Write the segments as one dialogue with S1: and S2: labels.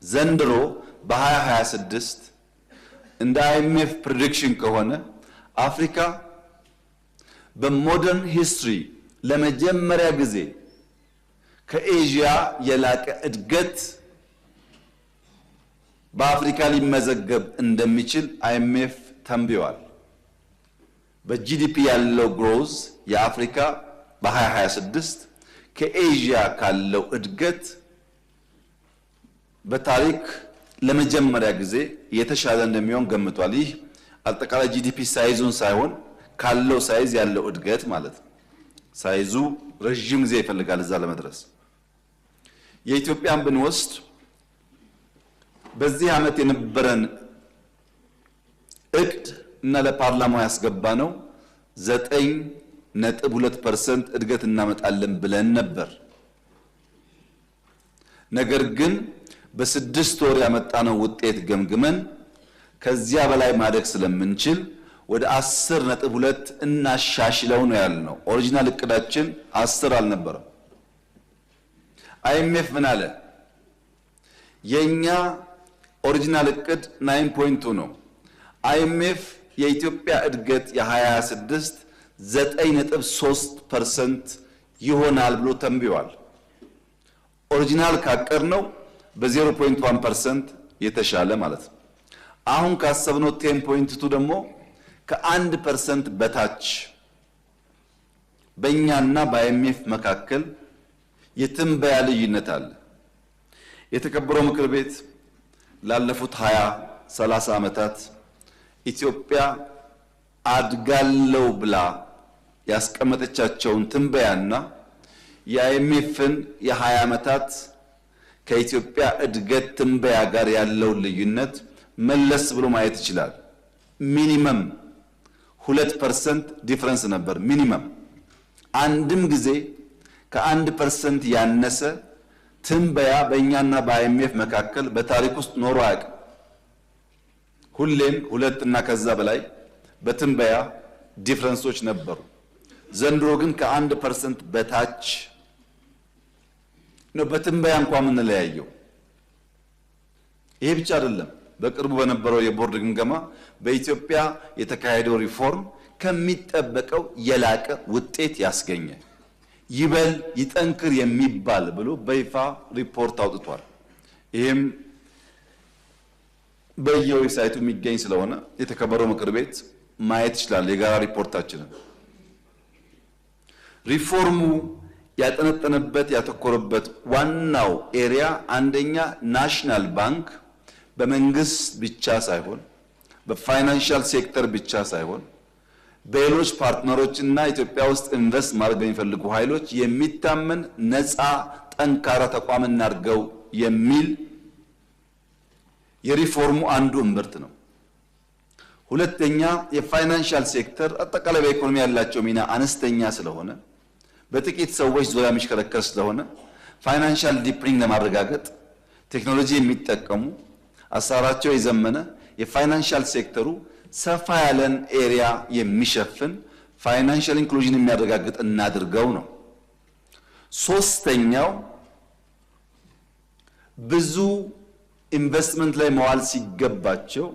S1: ዘንድሮ በ2026 እንደ IMF ፕሬዲክሽን ከሆነ አፍሪካ በሞደርን ሂስትሪ ለመጀመሪያ ጊዜ ከኤዥያ የላቀ እድገት በአፍሪካ ሊመዘገብ እንደሚችል IMF ተንብዮአል። በጂዲፒ ያለው ግሮዝ የአፍሪካ በ2026 ከኤዥያ ካለው እድገት በታሪክ ለመጀመሪያ ጊዜ የተሻለ እንደሚሆን ገምቷል። ይህ አጠቃላይ ጂዲፒ ሳይዙን ሳይሆን ካለው ሳይዝ ያለው እድገት ማለት ነው። ሳይዙ ረጅም ጊዜ ይፈልጋል እዛ ለመድረስ። የኢትዮጵያን ብንወስድ በዚህ ዓመት የነበረን እቅድ እና ለፓርላማው ያስገባነው 9.2% እድገት እናመጣለን ብለን ነበር። ነገር ግን በ6 ወር ያመጣነው ውጤት ገምግመን ከዚያ በላይ ማደግ ስለምንችል ወደ 10.2 እናሻሽለው ነው ያልነው። ኦሪጂናል እቅዳችን 10 አልነበረም። IMF ምን አለ? የኛ ኦሪጂናል እቅድ 9.2 ነው። IMF የኢትዮጵያ እድገት የ2026 9.3% ይሆናል ብሎ ተንብዮአል። ኦሪጂናል ካቀር ነው በ0.1% የተሻለ ማለት ነው። አሁን ካሰብነው 10.2 ደግሞ ከ1% በታች በእኛና በIMF መካከል የትንበያ ልዩነት አለ። የተከበረው ምክር ቤት ላለፉት 20-30 ዓመታት ኢትዮጵያ አድጋለው ብላ ያስቀመጠቻቸውን ትንበያና የIMFን የ20 ዓመታት ከኢትዮጵያ እድገት ትንበያ ጋር ያለው ልዩነት መለስ ብሎ ማየት ይችላል። ሚኒመም 2% ዲፈረንስ ነበር። ሚኒመም አንድም ጊዜ ከ1% ያነሰ ትንበያ በእኛና በIMF መካከል በታሪክ ውስጥ ኖሮ አያውቅም። ሁሌም 2 እና ከዛ በላይ በትንበያ ዲፈረንሶች ነበሩ። ዘንድሮ ግን ከ1% በታች ነው በትንበያ እንኳን የምንለያየው። ይሄ ብቻ አይደለም። በቅርቡ በነበረው የቦርድ ግምገማ በኢትዮጵያ የተካሄደው ሪፎርም ከሚጠበቀው የላቀ ውጤት ያስገኘ ይበል ይጠንክር የሚባል ብሎ በይፋ ሪፖርት አውጥቷል። ይሄም በየዌብሳይቱ የሚገኝ ስለሆነ የተከበረው ምክር ቤት ማየት ይችላል። የጋራ ሪፖርታችንን ሪፎርሙ ያጠነጠነበት ያተኮረበት ዋናው ኤሪያ አንደኛ ናሽናል ባንክ በመንግስት ብቻ ሳይሆን በፋይናንሻል ሴክተር ብቻ ሳይሆን በሌሎች ፓርትነሮችና ኢትዮጵያ ውስጥ ኢንቨስት ማድረግ በሚፈልጉ ኃይሎች የሚታመን ነፃ ጠንካራ ተቋም እናድርገው የሚል የሪፎርሙ አንዱ እምብርት ነው። ሁለተኛ የፋይናንሻል ሴክተር አጠቃላይ በኢኮኖሚ ያላቸው ሚና አነስተኛ ስለሆነ በጥቂት ሰዎች ዙሪያ የሚሽከረከር ስለሆነ ፋይናንሻል ዲፕሊንግ ለማረጋገጥ ቴክኖሎጂ የሚጠቀሙ አሰራራቸው የዘመነ የፋይናንሻል ሴክተሩ ሰፋ ያለን ኤሪያ የሚሸፍን ፋይናንሻል ኢንክሉዥን የሚያረጋግጥ እናድርገው ነው። ሶስተኛው ብዙ ኢንቨስትመንት ላይ መዋል ሲገባቸው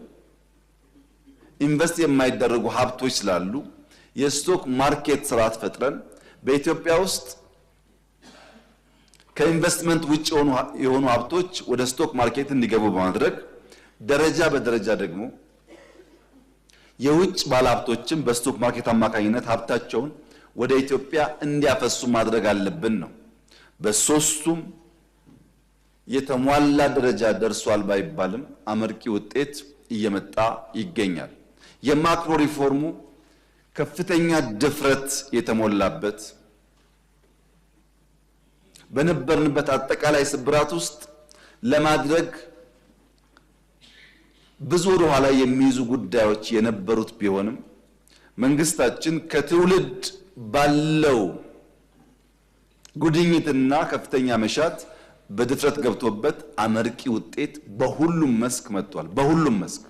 S1: ኢንቨስት የማይደረጉ ሀብቶች ስላሉ የስቶክ ማርኬት ስርዓት ፈጥረን በኢትዮጵያ ውስጥ ከኢንቨስትመንት ውጭ የሆኑ ሀብቶች ወደ ስቶክ ማርኬት እንዲገቡ በማድረግ ደረጃ በደረጃ ደግሞ የውጭ ባለሀብቶችን በስቶክ ማርኬት አማካኝነት ሀብታቸውን ወደ ኢትዮጵያ እንዲያፈሱ ማድረግ አለብን ነው። በሶስቱም የተሟላ ደረጃ ደርሷል ባይባልም አመርቂ ውጤት እየመጣ ይገኛል። የማክሮ ሪፎርሙ ከፍተኛ ድፍረት የተሞላበት በነበርንበት አጠቃላይ ስብራት ውስጥ ለማድረግ ብዙ ወደ ኋላ የሚይዙ ጉዳዮች የነበሩት ቢሆንም መንግስታችን ከትውልድ ባለው ጉድኝትና ከፍተኛ መሻት በድፍረት ገብቶበት አመርቂ ውጤት በሁሉም መስክ መጥቷል። በሁሉም መስክ